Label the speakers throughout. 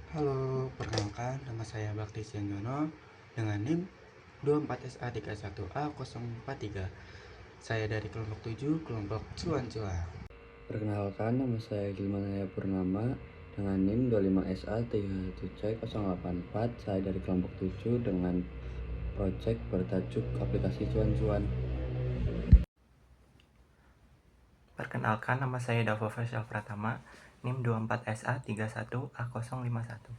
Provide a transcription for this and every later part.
Speaker 1: Halo, perkenalkan nama saya Bakti Sianyono dengan NIM 24SA31A043. Saya dari kelompok 7, kelompok cuan-cuan.
Speaker 2: Perkenalkan, nama saya Gilman Haya Purnama dengan NIM 25SA37C084. Saya dari kelompok 7 dengan proyek bertajuk aplikasi cuan-cuan.
Speaker 3: Perkenalkan, nama saya Davo Faisal Pratama, NIM 24SA31A051.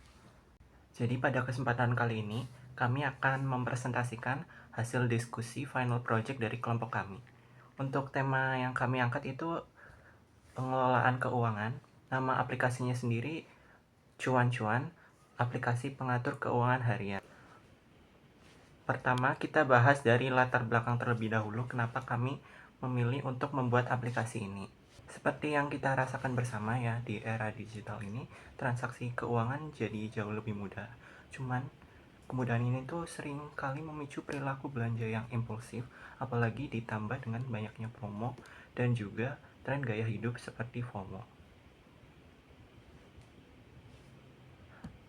Speaker 3: Jadi pada kesempatan kali ini, kami akan mempresentasikan hasil diskusi final project dari kelompok kami. Untuk tema yang kami angkat itu pengelolaan keuangan. Nama aplikasinya sendiri Cuan-Cuan, aplikasi pengatur keuangan harian. Pertama, kita bahas dari latar belakang terlebih dahulu kenapa kami memilih untuk membuat aplikasi ini. Seperti yang kita rasakan bersama ya, di era digital ini, transaksi keuangan jadi jauh lebih mudah. Cuman, kemudahan ini tuh sering kali memicu perilaku belanja yang impulsif, apalagi ditambah dengan banyaknya promo dan juga tren gaya hidup seperti FOMO.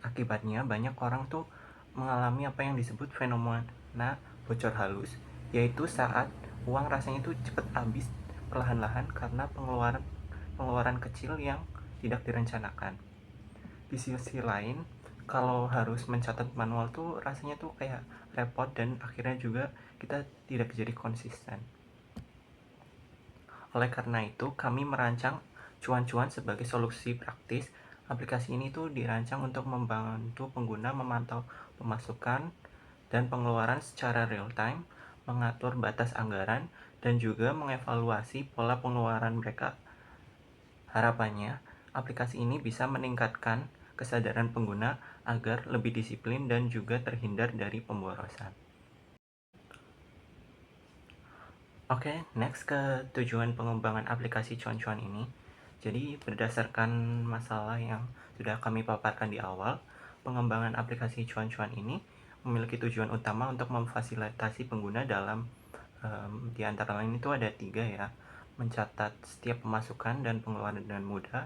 Speaker 3: Akibatnya, banyak orang tuh mengalami apa yang disebut fenomena bocor halus, yaitu saat uang rasanya tuh cepat habis perlahan-lahan karena pengeluaran kecil yang tidak direncanakan. Di sisi lain, kalau harus mencatat manual tuh rasanya tuh kayak repot dan akhirnya juga kita tidak jadi konsisten. Oleh karena itu, kami merancang cuan-cuan sebagai solusi praktis. Aplikasi ini tuh dirancang untuk membantu pengguna memantau pemasukan dan pengeluaran secara real time, mengatur batas anggaran, dan juga mengevaluasi pola pengeluaran mereka. Harapannya, aplikasi ini bisa meningkatkan kesadaran pengguna agar lebih disiplin dan juga terhindar dari pemborosan. Oke, next ke tujuan pengembangan aplikasi cuan-cuan ini. Jadi, berdasarkan masalah yang sudah kami paparkan di awal, pengembangan aplikasi cuan-cuan ini memiliki tujuan utama untuk memfasilitasi pengguna dalam di antara lain itu ada 3 ya, mencatat setiap pemasukan dan pengeluaran dengan mudah,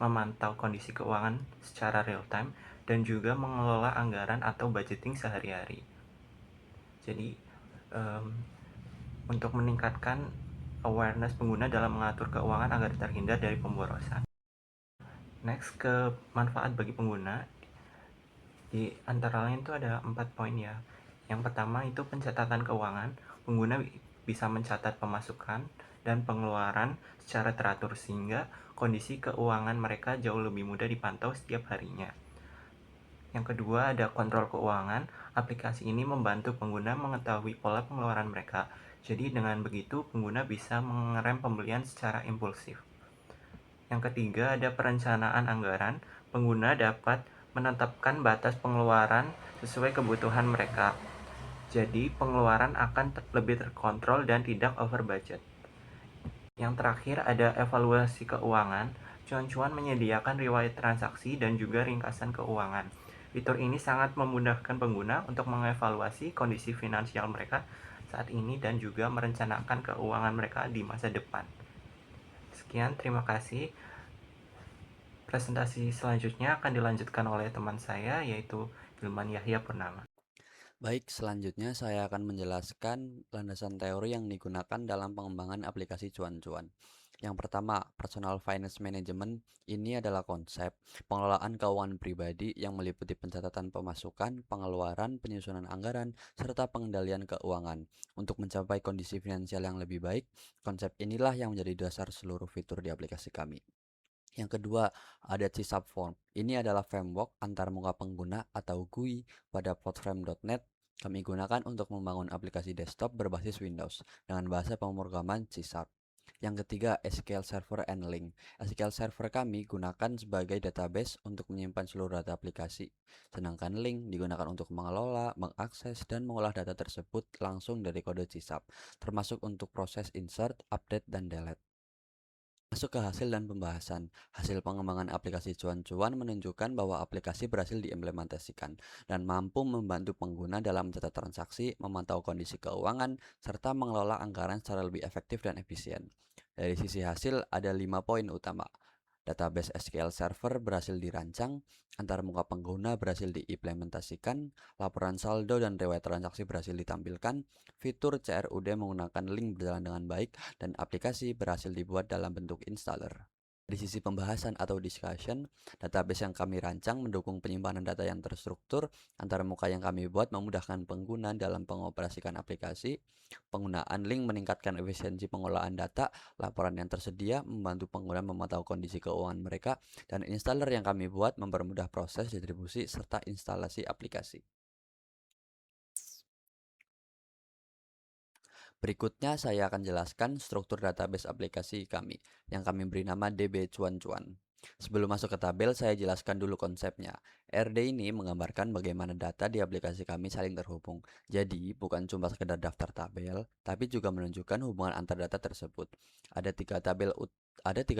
Speaker 3: memantau kondisi keuangan secara real time, dan juga mengelola anggaran atau budgeting sehari-hari. Jadi, untuk meningkatkan awareness pengguna dalam mengatur keuangan agar terhindar dari pemborosan. Next, ke manfaat bagi pengguna. Di antara lain itu ada 4 poin ya. Yang pertama itu pencatatan keuangan. Pengguna bisa mencatat pemasukan dan pengeluaran secara teratur sehingga kondisi keuangan mereka jauh lebih mudah dipantau setiap harinya. Yang kedua ada kontrol keuangan. Aplikasi ini membantu pengguna mengetahui pola pengeluaran mereka. Jadi dengan begitu pengguna bisa mengerem pembelian secara impulsif. Yang ketiga ada perencanaan anggaran. Pengguna dapat menetapkan batas pengeluaran sesuai kebutuhan mereka. Jadi pengeluaran akan lebih terkontrol dan tidak over budget. Yang terakhir ada evaluasi keuangan. Cuan-cuan menyediakan riwayat transaksi dan juga ringkasan keuangan. Fitur ini sangat memudahkan pengguna untuk mengevaluasi kondisi finansial mereka saat ini dan juga merencanakan keuangan mereka di masa depan. Sekian, terima kasih. Presentasi selanjutnya akan dilanjutkan oleh teman saya yaitu Gilman Yahya Purnama.
Speaker 2: Baik, selanjutnya saya akan menjelaskan landasan teori yang digunakan dalam pengembangan aplikasi cuan-cuan. Yang pertama, personal finance management ini adalah konsep pengelolaan keuangan pribadi yang meliputi pencatatan pemasukan, pengeluaran, penyusunan anggaran, serta pengendalian keuangan. Untuk mencapai kondisi finansial yang lebih baik, konsep inilah yang menjadi dasar seluruh fitur di aplikasi kami. Yang kedua, ada C-Subform. Ini adalah framework antarmuka pengguna atau GUI pada Podframe.net. Kami gunakan untuk membangun aplikasi desktop berbasis Windows dengan bahasa pemrograman C#. Yang ketiga, SQL Server and Link. SQL Server kami gunakan sebagai database untuk menyimpan seluruh data aplikasi. Sedangkan Link digunakan untuk mengelola, mengakses, dan mengolah data tersebut langsung dari kode C#, termasuk untuk proses insert, update, dan delete. Masuk ke hasil dan pembahasan. Hasil pengembangan aplikasi cuan-cuan menunjukkan bahwa aplikasi berhasil diimplementasikan dan mampu membantu pengguna dalam mencatat transaksi, memantau kondisi keuangan, serta mengelola anggaran secara lebih efektif dan efisien. Dari sisi hasil ada 5 poin utama. Database SQL Server berhasil dirancang, antarmuka pengguna berhasil diimplementasikan, laporan saldo dan riwayat transaksi berhasil ditampilkan, fitur CRUD menggunakan link berjalan dengan baik, dan aplikasi berhasil dibuat dalam bentuk installer. Di sisi pembahasan atau discussion, database yang kami rancang mendukung penyimpanan data yang terstruktur, antarmuka yang kami buat memudahkan pengguna dalam mengoperasikan aplikasi, penggunaan link meningkatkan efisiensi pengolahan data, laporan yang tersedia membantu pengguna memantau kondisi keuangan mereka, dan installer yang kami buat mempermudah proses distribusi serta instalasi aplikasi. Berikutnya saya akan jelaskan struktur database aplikasi kami, yang kami beri nama DB Cuan-Cuan. Sebelum masuk ke tabel, saya jelaskan dulu konsepnya. RD ini menggambarkan bagaimana data di aplikasi kami saling terhubung. Jadi, bukan cuma sekedar daftar tabel, tapi juga menunjukkan hubungan antar data tersebut. Ada tiga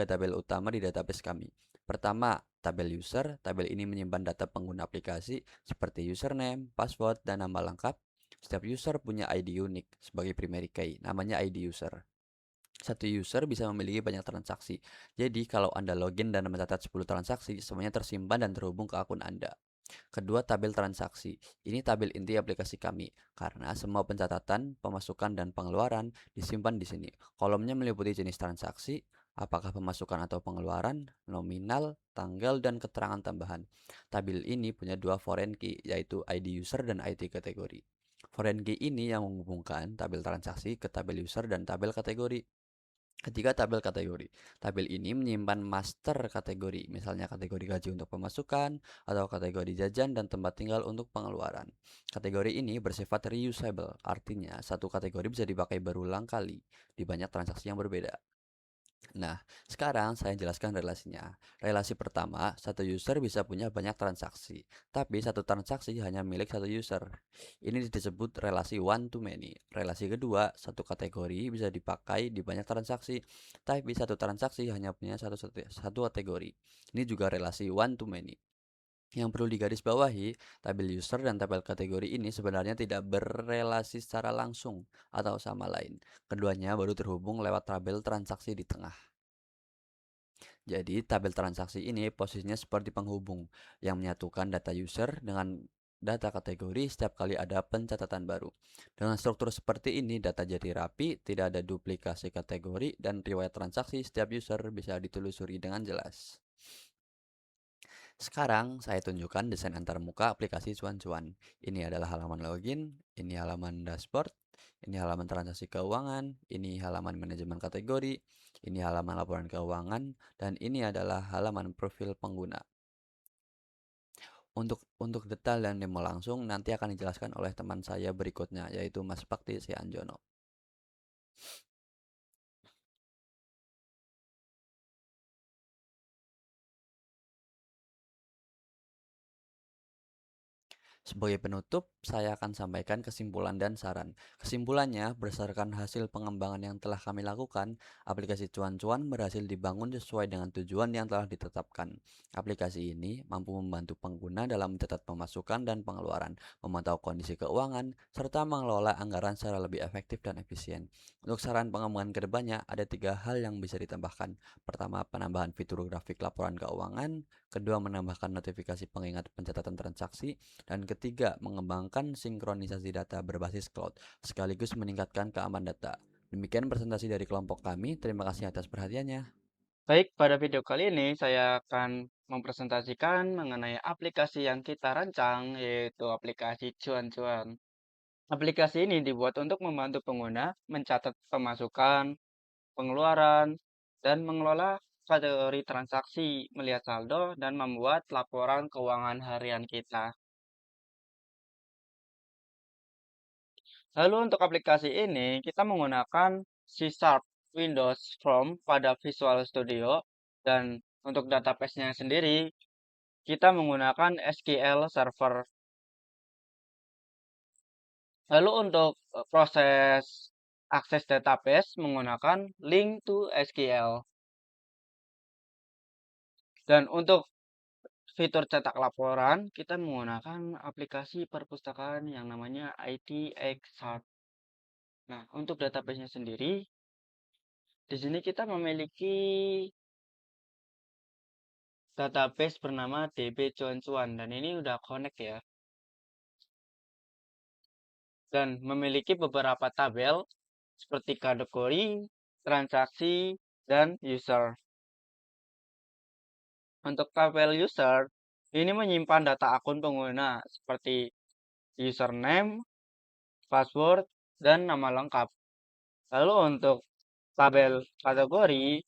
Speaker 2: tabel utama di database kami. Pertama, tabel user. Tabel ini menyimpan data pengguna aplikasi seperti username, password, dan nama lengkap. Setiap user punya ID unik sebagai primary key, namanya ID user. Satu user bisa memiliki banyak transaksi. Jadi, kalau Anda login dan mencatat 10 transaksi, semuanya tersimpan dan terhubung ke akun Anda. Kedua, tabel transaksi. Ini tabel inti aplikasi kami, karena semua pencatatan, pemasukan, dan pengeluaran disimpan di sini. Kolomnya meliputi jenis transaksi, apakah pemasukan atau pengeluaran, nominal, tanggal, dan keterangan tambahan. Tabel ini punya dua foreign key, yaitu ID user dan ID kategori. Foreign key ini yang menghubungkan tabel transaksi ke tabel user dan tabel kategori. Ketiga, tabel kategori. Tabel ini menyimpan master kategori, misalnya kategori gaji untuk pemasukan, atau kategori jajan dan tempat tinggal untuk pengeluaran. Kategori ini bersifat reusable, artinya satu kategori bisa dipakai berulang kali di banyak transaksi yang berbeda. Nah, sekarang saya jelaskan relasinya. Relasi pertama, satu user bisa punya banyak transaksi, tapi satu transaksi hanya milik satu user. Ini disebut relasi one to many. Relasi kedua, satu kategori bisa dipakai di banyak transaksi, tapi satu transaksi hanya punya satu kategori. Ini juga relasi one to many. Yang perlu digarisbawahi, tabel user dan tabel kategori ini sebenarnya tidak berrelasi secara langsung atau sama lain. Keduanya baru terhubung lewat tabel transaksi di tengah. Jadi, tabel transaksi ini posisinya seperti penghubung yang menyatukan data user dengan data kategori setiap kali ada pencatatan baru. Dengan struktur seperti ini, data jadi rapi, tidak ada duplikasi kategori, dan riwayat transaksi setiap user bisa ditelusuri dengan jelas. Sekarang saya tunjukkan desain antarmuka aplikasi cuan-cuan. Ini adalah halaman login, ini halaman dashboard, ini halaman transaksi keuangan, ini halaman manajemen kategori, ini halaman laporan keuangan, dan ini adalah halaman profil pengguna. Untuk detail dan demo langsung nanti akan dijelaskan oleh teman saya berikutnya, yaitu Mas Bakti Sianjono. Sebagai penutup, saya akan sampaikan kesimpulan dan saran. Kesimpulannya, berdasarkan hasil pengembangan yang telah kami lakukan, aplikasi cuan-cuan berhasil dibangun sesuai dengan tujuan yang telah ditetapkan. Aplikasi ini mampu membantu pengguna dalam mencatat pemasukan dan pengeluaran, memantau kondisi keuangan, serta mengelola anggaran secara lebih efektif dan efisien. Untuk saran pengembangan kedepannya, ada 3 hal yang bisa ditambahkan. Pertama, penambahan fitur grafik laporan keuangan. Kedua, menambahkan notifikasi pengingat pencatatan transaksi. Dan ketiga, mengembangkan sinkronisasi data berbasis cloud, sekaligus meningkatkan keamanan data. Demikian presentasi dari kelompok kami. Terima kasih atas perhatiannya.
Speaker 4: Baik, pada video kali ini saya akan mempresentasikan mengenai aplikasi yang kita rancang, yaitu aplikasi Cuan-Cuan. Aplikasi ini dibuat untuk membantu pengguna mencatat pemasukan, pengeluaran, dan mengelola kategori transaksi, melihat saldo, dan membuat laporan keuangan harian kita. Lalu untuk aplikasi ini, kita menggunakan C# Windows Form pada Visual Studio, dan untuk database-nya sendiri, kita menggunakan SQL Server. Lalu untuk proses akses database menggunakan link to SQL. Dan untuk fitur cetak laporan, kita menggunakan aplikasi perpustakaan yang namanya ITxHub. Nah, untuk database-nya sendiri, di sini kita memiliki database bernama DB Cuan-Cuan dan ini udah connect ya. Dan memiliki beberapa tabel seperti kategori, transaksi, dan user. Untuk tabel user, ini menyimpan data akun pengguna seperti username, password, dan nama lengkap. Lalu untuk tabel kategori,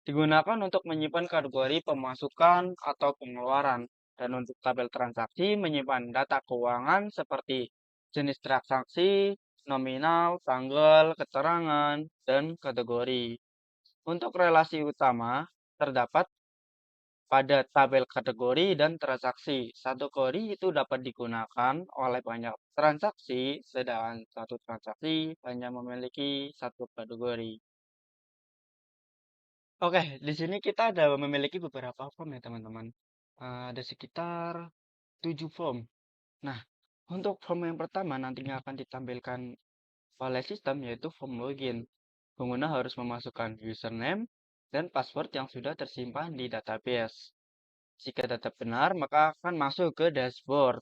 Speaker 4: digunakan untuk menyimpan kategori pemasukan atau pengeluaran. Dan untuk tabel transaksi, menyimpan data keuangan seperti jenis transaksi, nominal, tanggal, keterangan, dan kategori. Untuk relasi utama, terdapat pada tabel kategori dan transaksi. Satu kategori itu dapat digunakan oleh banyak transaksi, sedangkan satu transaksi hanya memiliki satu kategori. Oke, di sini kita ada memiliki beberapa form ya teman-teman. Ada sekitar 7 form. Nah, untuk form yang pertama nantinya akan ditampilkan oleh sistem yaitu form login. Pengguna harus memasukkan username dan password yang sudah tersimpan di database. Jika tetap benar, maka akan masuk ke dashboard.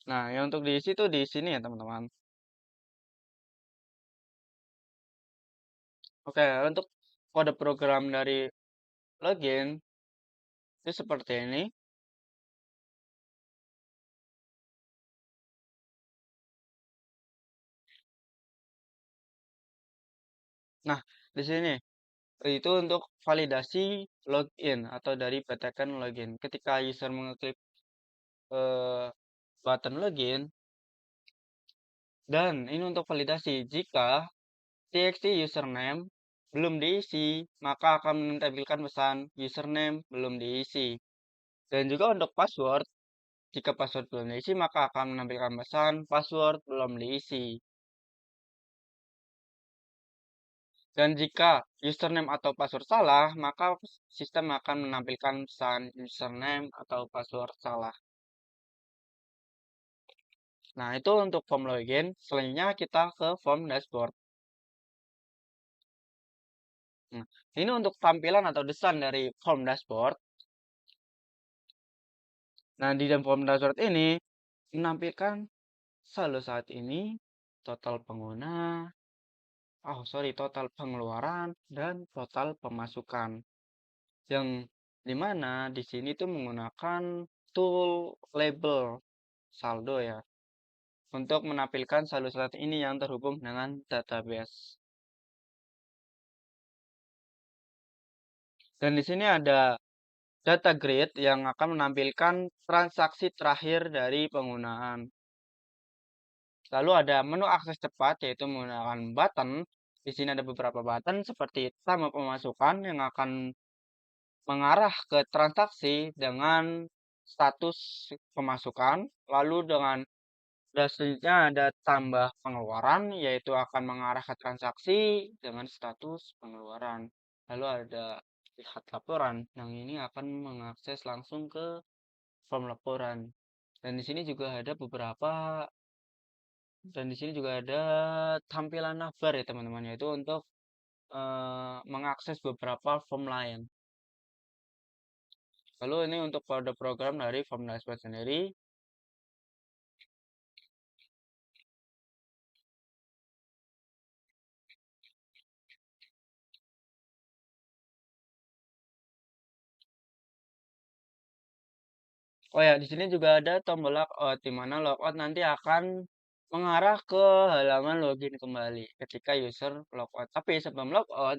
Speaker 4: Nah, yang untuk diisi tuh di sini ya teman-teman. Oke, untuk kode program dari login itu seperti ini. Nah, di sini itu untuk validasi login atau dari batakan login. Ketika user mengeklik eh, button login dan ini untuk validasi jika txt username belum diisi, maka akan menampilkan pesan username belum diisi. Dan juga untuk password, jika password belum diisi, maka akan menampilkan pesan password belum diisi. Dan jika username atau password salah, maka sistem akan menampilkan pesan username atau password salah. Nah, itu untuk form login. Selanjutnya kita ke form dashboard. Nah, ini untuk tampilan atau desain dari form dashboard. Nah, di dalam form dashboard ini menampilkan saldo saat ini, total pengguna, total pengeluaran, dan total pemasukan. Yang dimana di sini tuh menggunakan tool label saldo ya, untuk menampilkan saldo saat ini yang terhubung dengan database. Dan di sini ada data grid yang akan menampilkan transaksi terakhir dari penggunaan. Lalu ada menu akses cepat yaitu menggunakan button. Di sini ada beberapa button seperti tambah pemasukan yang akan mengarah ke transaksi dengan status pemasukan. Lalu dengan selanjutnya ada tambah pengeluaran yaitu akan mengarah ke transaksi dengan status pengeluaran. Lalu ada lihat laporan yang ini akan mengakses langsung ke form laporan. Dan di sini juga ada tampilan navbar ya teman-teman, yaitu untuk mengakses beberapa form lain. Lalu ini untuk kode program dari form dashboard sendiri. Oh ya, di sini juga ada tombol logout, di mana logout nanti akan mengarah ke halaman login kembali ketika user logout. Tapi sebelum logout,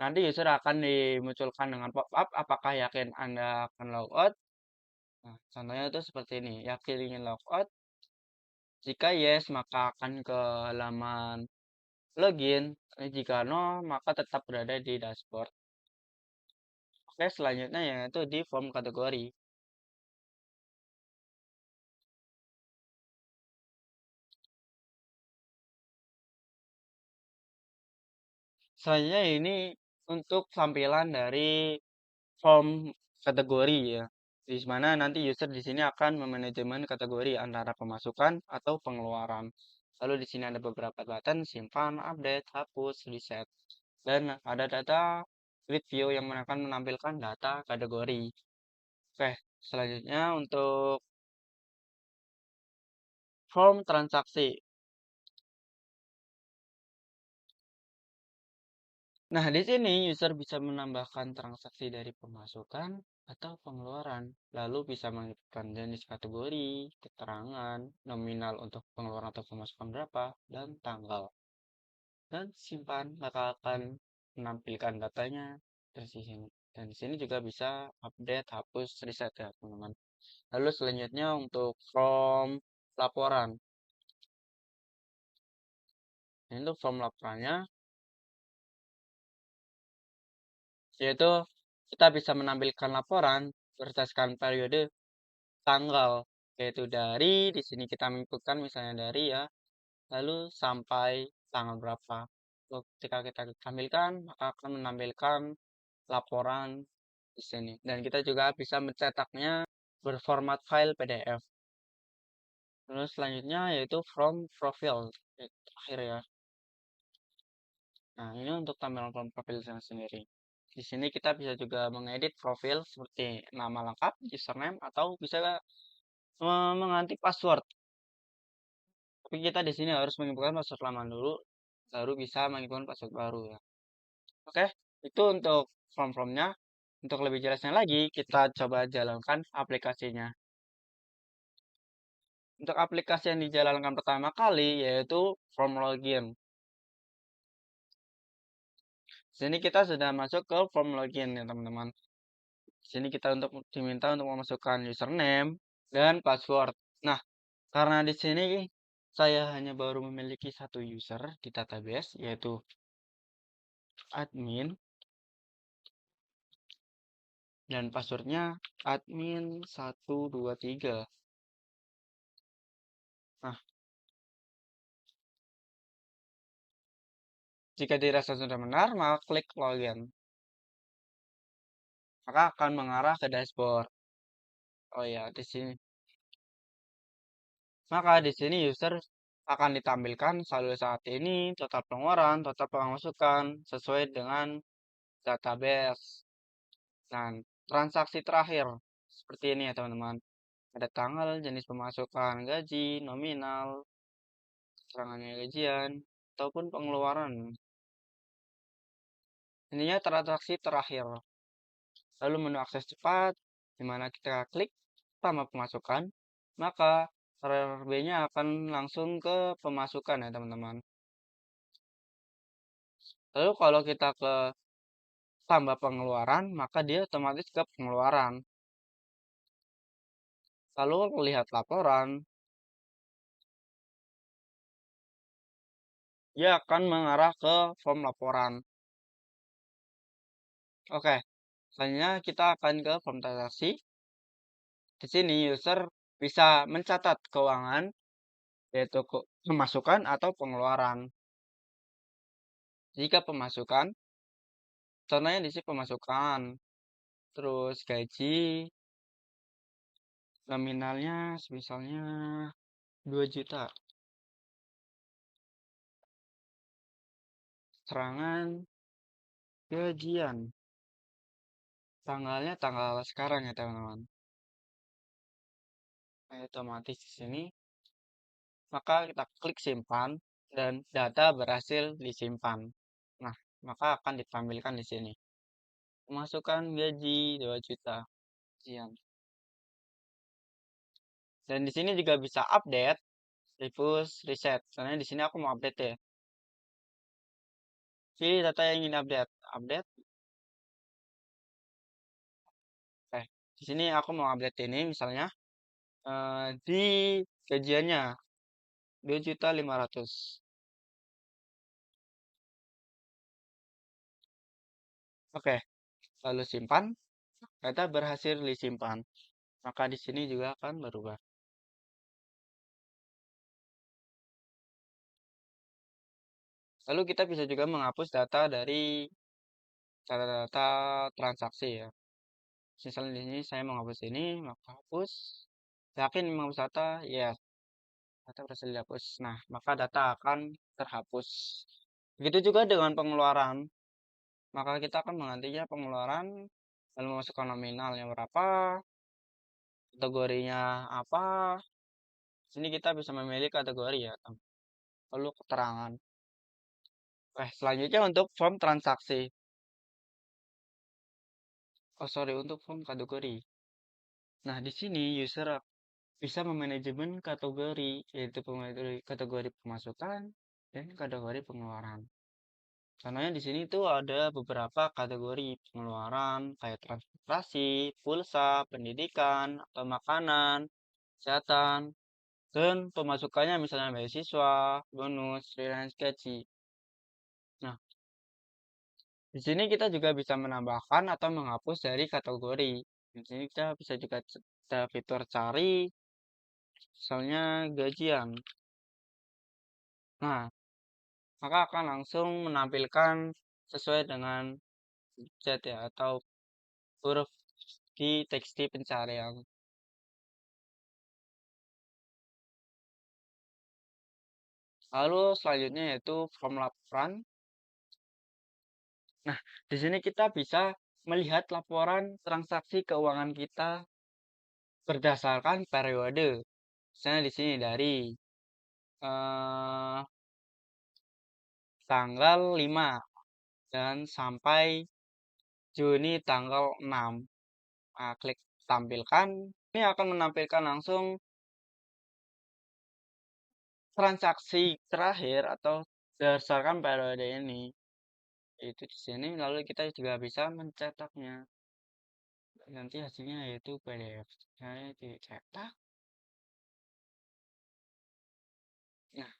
Speaker 4: nanti user akan dimunculkan dengan pop-up apakah yakin Anda akan logout. Nah, contohnya itu seperti ini, yakin ingin logout. Jika yes, maka akan ke halaman login. Jika no, maka tetap berada di dashboard. Oke, selanjutnya yaitu di form kategori. Selanjutnya ini untuk tampilan dari form kategori ya. Di mana nanti user di sini akan memanajemen kategori antara pemasukan atau pengeluaran. Lalu di sini ada beberapa button simpan, update, hapus, reset. Dan ada data split view yang akan menampilkan data kategori. Oke, selanjutnya untuk form transaksi. Nah, di sini user bisa menambahkan transaksi dari pemasukan atau pengeluaran, lalu bisa menentukan jenis kategori, keterangan, nominal untuk pengeluaran atau pemasukan berapa, dan tanggal. Dan simpan, maka akan menampilkan datanya dari sini. Dan di sini juga bisa update, hapus, reset ya, teman-teman. Lalu selanjutnya untuk form laporan. Ini untuk form laporannya, yaitu kita bisa menampilkan laporan berdasarkan periode tanggal, yaitu dari di sini kita menginputkan misalnya dari ya, lalu sampai tanggal berapa. Lalu ketika kita tampilkan, maka akan menampilkan laporan di sini. Dan kita juga bisa mencetaknya berformat file PDF. Lalu selanjutnya yaitu from profile, terakhir ya. Nah, ini untuk tampilan from profil sendiri. Di sini kita bisa juga mengedit profil seperti nama lengkap, username, atau bisa mengganti password. Tapi kita di sini harus menginputkan password lama dulu, baru bisa menginputkan password baru ya. Oke, itu untuk form-formnya. Untuk lebih jelasnya lagi, kita coba jalankan aplikasinya. Untuk aplikasi yang dijalankan pertama kali yaitu form login. Sini kita sudah masuk ke form login ya teman-teman. Sini kita diminta untuk memasukkan username dan password. Nah, karena di sini saya hanya baru memiliki satu user di database yaitu admin dan passwordnya admin 123. Nah, jika dirasa sudah benar, maka klik login. Maka akan mengarah ke dashboard. Oh ya, di sini. Maka di sini user akan ditampilkan saldo saat ini, total pengeluaran, total pemasukan sesuai dengan database. Dan transaksi terakhir seperti ini ya teman-teman. Ada tanggal, jenis pemasukan, gaji, nominal, keterangannya gajian, ataupun pengeluaran. Ininya transaksi terakhir. Lalu menu akses cepat, di mana kita klik tambah pemasukan, maka RRB-nya akan langsung ke pemasukan ya teman-teman. Lalu kalau kita ke tambah pengeluaran, maka dia otomatis ke pengeluaran. Lalu melihat laporan, dia akan mengarah ke form laporan. Oke, selanjutnya kita akan ke form transaksi. Di sini user bisa mencatat keuangan, yaitu pemasukan atau pengeluaran. Jika pemasukan, contohnya di sini pemasukan, terus gaji, nominalnya misalnya 2 juta. Serangan gajian. Tanggalnya tanggal sekarang ya teman-teman. Otomatis di sini. Maka kita klik simpan dan data berhasil disimpan. Nah, maka akan ditampilkan di sini. Pemasukan gaji 2 juta. Sekian. Dan di sini juga bisa update, refresh, reset. Soalnya di sini aku mau update ya. Pilih data yang ingin update. Update. Di sini aku mau update ini misalnya di gajiannya 2.500.000. Oke, lalu simpan. Data berhasil disimpan. Maka di sini juga akan berubah. Lalu kita bisa juga menghapus data dari data transaksi ya. Misalnya di sini saya menghapus ini, maka hapus. Yakin menghapus data? Yes. Data berhasil dihapus. Nah, maka data akan terhapus. Begitu juga dengan pengeluaran. maka kita akan menggantinya pengeluaran lalu memasukkan nominalnya berapa, kategorinya apa. Sini kita bisa memilih kategori ya, lalu keterangan. Selanjutnya untuk form transaksi. Untuk form kategori. Nah, di sini user bisa memanajemen kategori, yaitu kategori pemasukan dan kategori pengeluaran. Contohnya di sini tuh ada beberapa kategori pengeluaran kayak transportasi, pulsa, pendidikan, atau makanan, kesehatan, dan pemasukannya misalnya beasiswa, bonus, freelance gaji. Nah, di sini kita juga bisa menambahkan atau menghapus dari kategori. Di sini kita bisa juga ada fitur cari, misalnya gajian. Nah, maka akan langsung menampilkan sesuai dengan chat ya atau huruf di teks di pencarian. Lalu selanjutnya yaitu form laporan. Nah, di sini kita bisa melihat laporan transaksi keuangan kita berdasarkan periode. Misalnya di sini dari eh, tanggal 5 dan sampai Juni tanggal 6. Nah, klik tampilkan. Ini akan menampilkan langsung transaksi terakhir atau berdasarkan periode ini. Itu di sini lalu kita juga bisa mencetaknya. Nanti hasilnya yaitu PDF. Saya dicetak. Nah,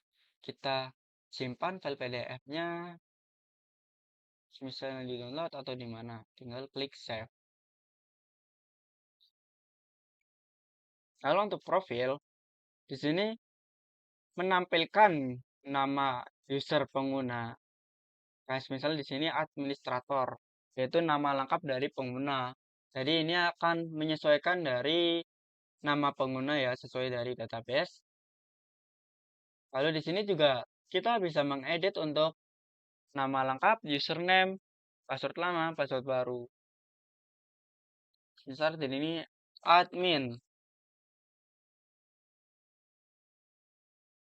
Speaker 4: kita simpan file PDF-nya misalnya di download atau di mana. Tinggal klik save. Lalu untuk profil, di sini menampilkan nama user pengguna. Kayak misalnya di sini administrator, yaitu nama lengkap dari pengguna. Jadi ini akan menyesuaikan dari nama pengguna ya sesuai dari database. Lalu di sini juga kita bisa mengedit untuk nama lengkap, username, password lama, password baru. Misal di sini admin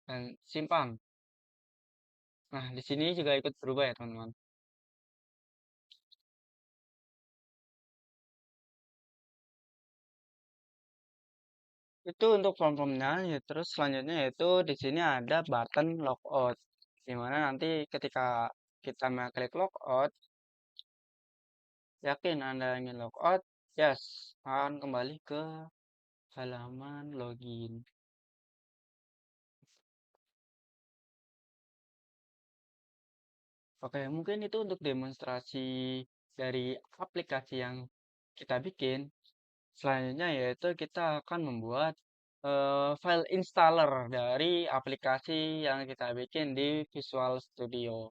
Speaker 4: dan simpan. Nah, di sini juga ikut berubah ya, teman-teman. Itu untuk form-formnya, ya. Terus selanjutnya yaitu di sini ada button logout. Dimana nanti ketika kita mengklik logout, yakin Anda ingin logout, yes, akan kembali ke halaman login. Oke, mungkin itu untuk demonstrasi dari aplikasi yang kita bikin. Selanjutnya yaitu kita akan membuat file installer dari aplikasi yang kita bikin di Visual Studio.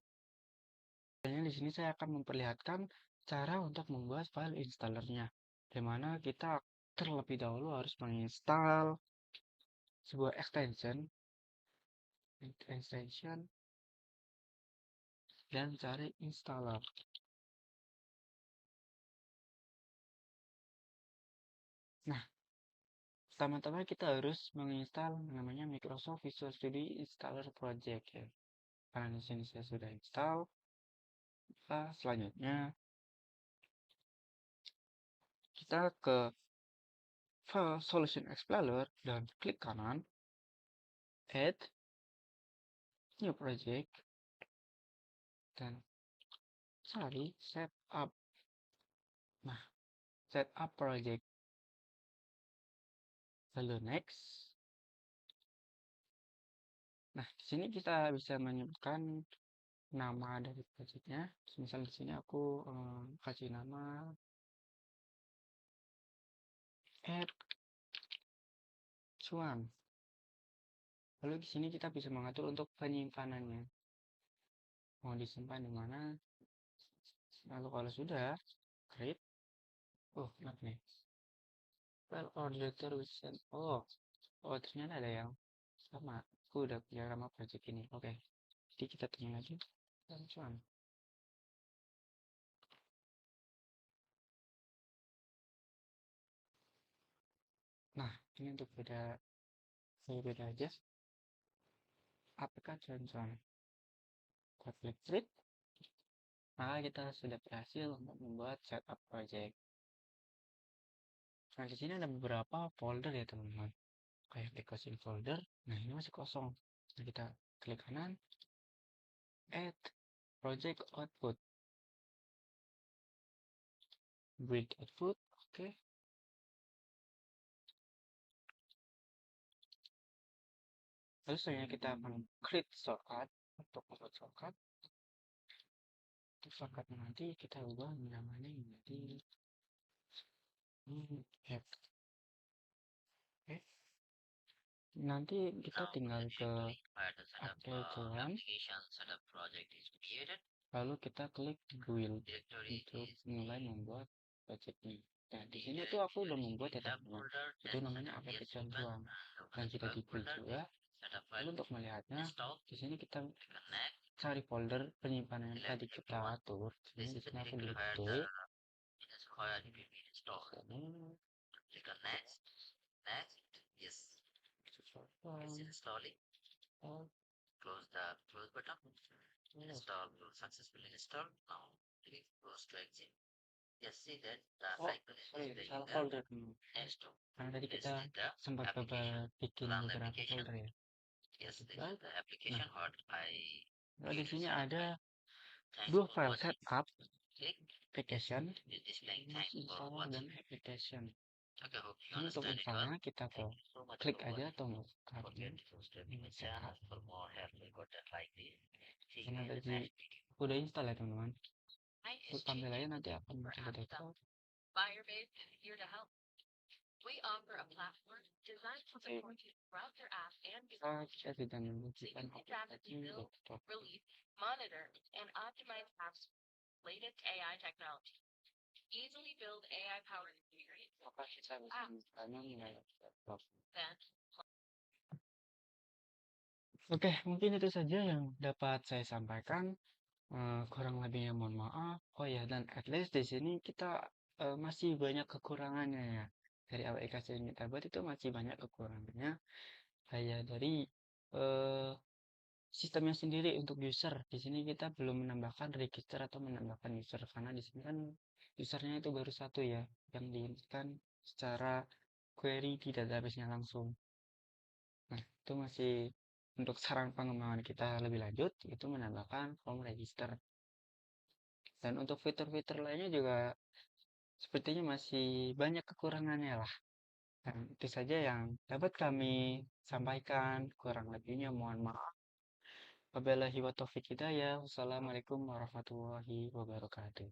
Speaker 4: Di sini saya akan memperlihatkan cara untuk membuat file installernya, di mana kita terlebih dahulu harus menginstal sebuah extension dan cari installer. Nah, pertama-tama kita harus menginstal namanya Microsoft Visual Studio Installer Project ya. Karena di sini saya sudah install. Selanjutnya kita ke File Solution Explorer dan klik kanan, Add New Project, dan cari Setup. Nah, Setup Project. Lalu Next. Nah, di sini kita bisa menyebutkan nama dari projectnya. Misal di sini aku kasih nama Add Cuan. Lalu di sini kita bisa mengatur untuk penyimpanannya. Mau disimpan di mana? Lalu kalau sudah, create. Oh, not nih. File order recent. Oh, ternyata ada yang sama. Aku udah punya nama project ini. Oke. Jadi kita tanya lagi. Cuan. Nah, ini untuk beda aja. Apakah cuan-cuan? Kita klik create. Maka kita sudah berhasil untuk membuat setup project. Nah, di sini ada beberapa folder ya teman-teman. Kayak application folder. Nah, ini masih kosong. Nah, kita klik kanan, add project output, break output, oke. Lalu selanjutnya kita akan create shortcut untuk membuat shortcut. Untuk shortcutnya nanti kita ubah namanya menjadi app. Oke. Nanti kita tinggal ke application, lalu kita klik build untuk mulai membuat projectnya. Nah, di sini tuh aku udah membuat ya teman-teman. Itu namanya application doang. Dan kita di build juga. Lalu untuk melihatnya, di sini kita cari folder penyimpanan yang tadi kita atur. Di sini aku klik D. Oh, sorry, salah folder. Karena tadi kita sempat bikin beberapa folder ya. Nah, di sini ada dua file setup, application, installer dan application. Ini untuk installnya kita klik aja tombol setup. Ini ada udah install ya teman-teman. Untuk tampilannya nanti akan muncul di desktop. Kita tidak menunjukkan aplikasi desktop. Maka kita bisa menggunakannya melalui desktop. Oke, mungkin itu saja yang dapat saya sampaikan. Kurang lebihnya mohon maaf. Oh ya, dan at least di sini kita masih banyak kekurangannya ya. Dari aplikasi yang kita buat itu masih banyak kekurangannya. Kayak dari sistemnya sendiri untuk user. Di sini kita belum menambahkan register atau menambahkan user karena di sini kan usernya itu baru satu ya, yang diinputkan secara query di database-nya langsung. Nah, itu masih untuk saran pengembangan kita lebih lanjut, itu menambahkan form register. Dan untuk fitur-fitur lainnya juga sepertinya masih banyak kekurangannya lah. Dan itu saja yang dapat kami sampaikan. Kurang lebihnya mohon maaf. Wabillahi wa taufiq hidayah. Wassalamualaikum warahmatullahi wabarakatuh.